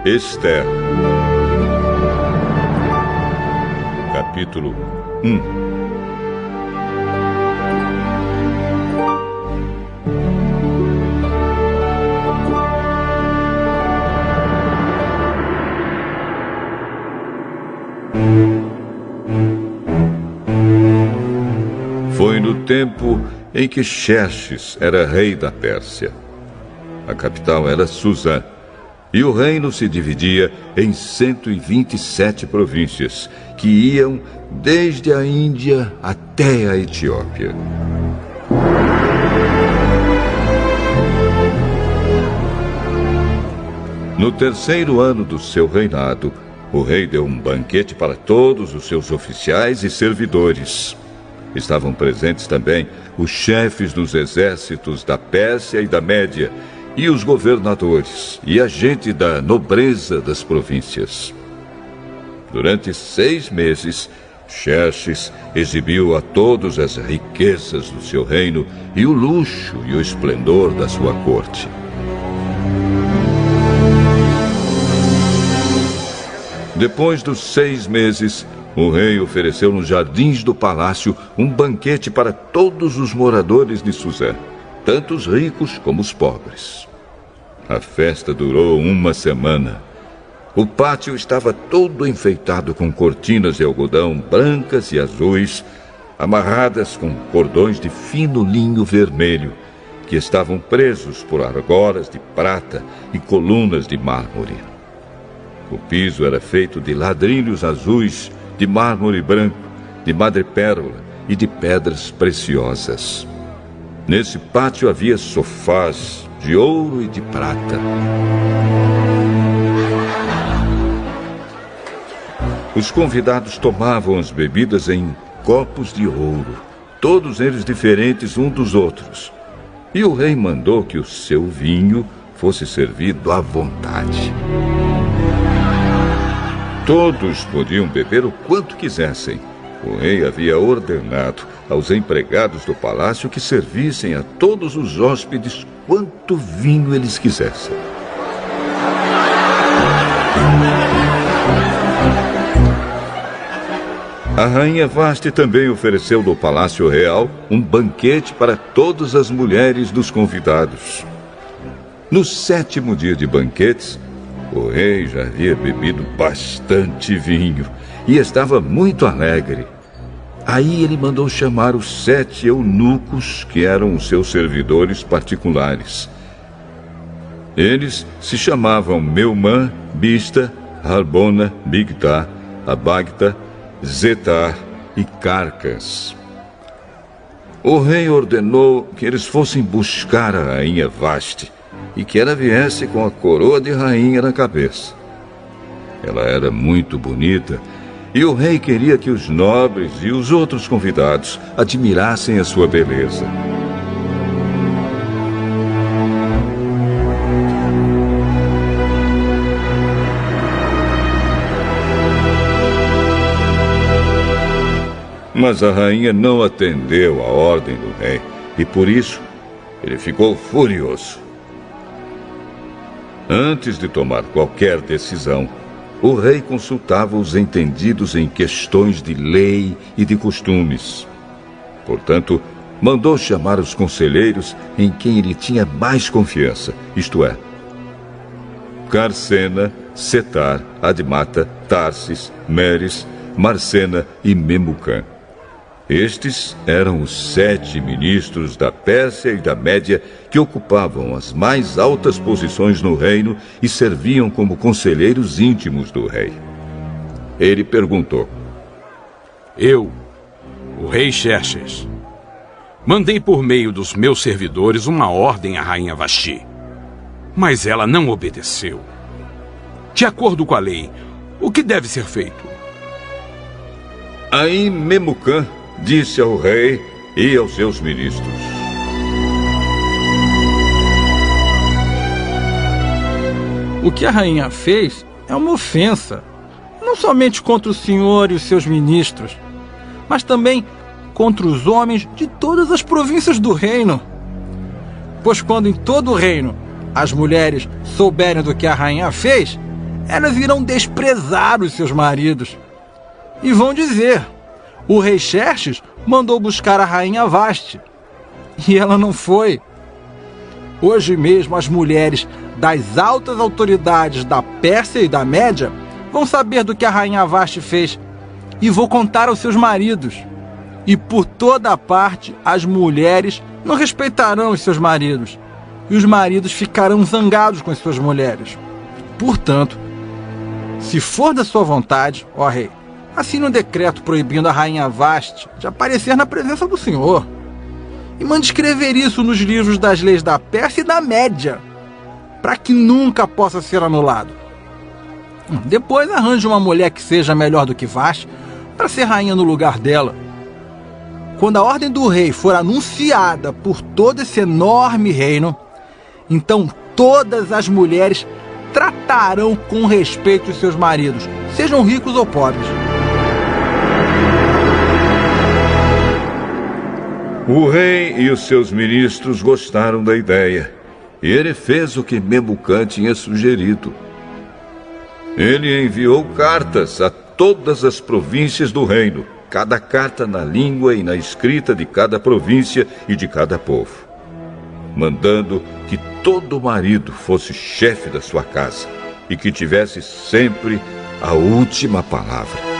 Ester. Capítulo 1. Foi no tempo em que Xerxes era rei da Pérsia. A capital era Susã, e o reino se dividia em 127 províncias, que iam desde a Índia até a Etiópia. No terceiro ano do seu reinado, o rei deu um banquete para todos os seus oficiais e servidores. Estavam presentes também os chefes dos exércitos da Pérsia e da Média, e os governadores e a gente da nobreza das províncias. Durante 6 meses, Xerxes exibiu a todos as riquezas do seu reino e o luxo e o esplendor da sua corte. Depois dos 6 meses, o rei ofereceu nos jardins do palácio um banquete para todos os moradores de Susã, tanto os ricos como os pobres. A festa durou 1 semana. O pátio estava todo enfeitado com cortinas de algodão brancas e azuis, amarradas com cordões de fino linho vermelho, que estavam presos por argolas de prata e colunas de mármore. O piso era feito de ladrilhos azuis, de mármore branco, de madrepérola e de pedras preciosas. Nesse pátio havia sofás de ouro e de prata. Os convidados tomavam as bebidas em copos de ouro, todos eles diferentes uns dos outros. E o rei mandou que o seu vinho fosse servido à vontade. Todos podiam beber o quanto quisessem. O rei havia ordenado aos empregados do palácio que servissem a todos os hóspedes quanto vinho eles quisessem. A rainha Vasti também ofereceu no Palácio Real um banquete para todas as mulheres dos convidados. No 7º dia de banquetes, o rei já havia bebido bastante vinho e estava muito alegre. Aí ele mandou chamar os 7 eunucos que eram os seus servidores particulares. Eles se chamavam Meumã, Bista, Harbona, Bigtá, Abagta, Zetar e Carcas. O rei ordenou que eles fossem buscar a rainha Vasti e que ela viesse com a coroa de rainha na cabeça. Ela era muito bonita e o rei queria que os nobres e os outros convidados admirassem a sua beleza. Mas a rainha não atendeu à ordem do rei e por isso ele ficou furioso. Antes de tomar qualquer decisão, o rei consultava os entendidos em questões de lei e de costumes. Portanto, mandou chamar os conselheiros em quem ele tinha mais confiança, isto é, Carcena, Setar, Admata, Tarsis, Meres, Marcena e Memucã. Estes eram os 7 ministros da Pérsia e da Média que ocupavam as mais altas posições no reino e serviam como conselheiros íntimos do rei. Ele perguntou: Eu, o rei Xerxes, mandei por meio dos meus servidores uma ordem à rainha Vasti, mas ela não obedeceu. De acordo com a lei, o que deve ser feito? Aí Memucã disse ao rei e aos seus ministros: O que a rainha fez é uma ofensa, não somente contra o senhor e os seus ministros, mas também contra os homens de todas as províncias do reino. Pois quando em todo o reino as mulheres souberem do que a rainha fez, elas irão desprezar os seus maridos. E vão dizer: o rei Xerxes mandou buscar a rainha Vaste, e ela não foi. Hoje mesmo as mulheres das altas autoridades da Pérsia e da Média vão saber do que a rainha Vaste fez, e vou contar aos seus maridos. E por toda parte as mulheres não respeitarão os seus maridos, e os maridos ficarão zangados com as suas mulheres. Portanto, se for da sua vontade, ó rei, assine um decreto proibindo a rainha Vaste de aparecer na presença do Senhor. E mande escrever isso nos livros das leis da Pérsia e da Média, para que nunca possa ser anulado. Depois arranje uma mulher que seja melhor do que Vaste para ser rainha no lugar dela. Quando a ordem do rei for anunciada por todo esse enorme reino, então todas as mulheres tratarão com respeito os seus maridos, sejam ricos ou pobres. O rei e os seus ministros gostaram da ideia, e ele fez o que Memucã tinha sugerido. Ele enviou cartas a todas as províncias do reino, cada carta na língua e na escrita de cada província e de cada povo, mandando que todo marido fosse chefe da sua casa e que tivesse sempre a última palavra.